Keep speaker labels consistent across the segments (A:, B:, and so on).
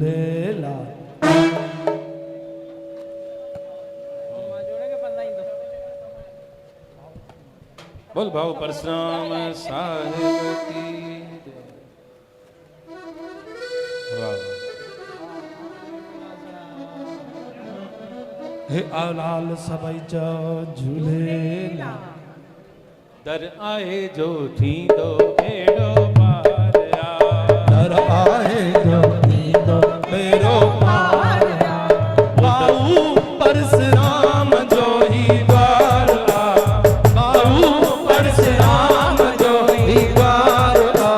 A: लेला
B: बोल भाव परशुराम साहिब की
A: हे आलाल सबई जो झूलेला
B: दर आए जो थी दो भेड़ो मारया
A: दर आए जो थी दो भेड़ो मारया बाऊ परशुराम जो ही द्वारा बाऊ परशुराम जो ही द्वारा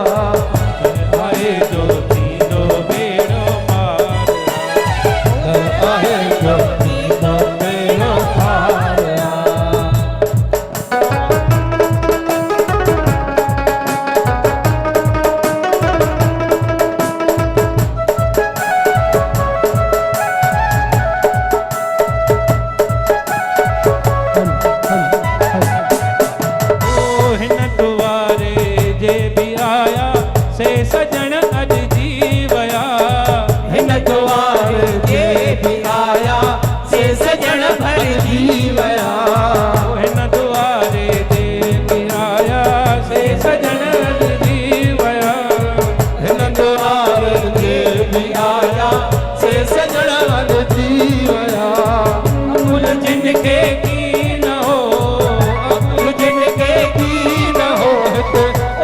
A: दर आए जो थी दो भेड़ो मारया दर आए जो थी दो भेड़ो मारया सजन अज जीवया हिन द्वार जे भी आया से सजन भर जीवया हिन द्वार जे भी आया से सजन अज जीवया हिन द्वार जे भी आया से सजन अज जीवया अकुल जिनके की न हो अकुल जिनके की न हो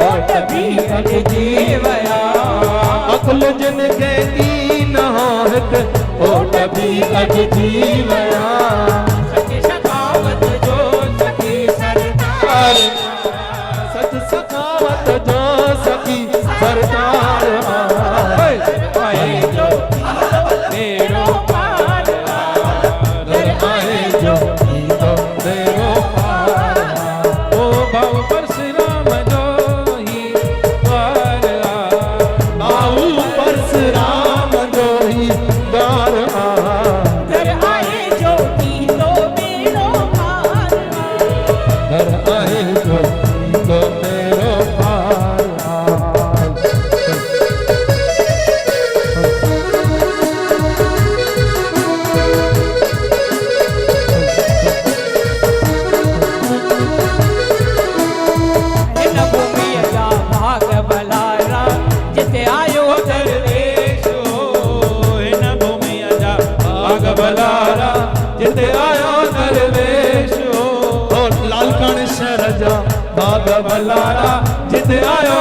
A: ओट भी अज जीवया अकुल जिनके की न होत ओट भी अज जीवया सच सखावत जो सखी सरदार सच सखावत जो सखी सरदार आए जो तेरो पार आए जो तेरो पार ओ भव परशुराम जो ही द्वार बाऊ परशुराम जो ही द्वार
C: दर आए जो तीनों बेड़ो पार
A: दर आए जो तो तेरो पार
C: इन भूमि जा भाग बलारा जिते आयो
B: दरवेश हो हिन भूमि जा भाग बलारा जिते आयो दरवेश हो
A: लालकण शहर जा भाग
B: बलारा जिते आयो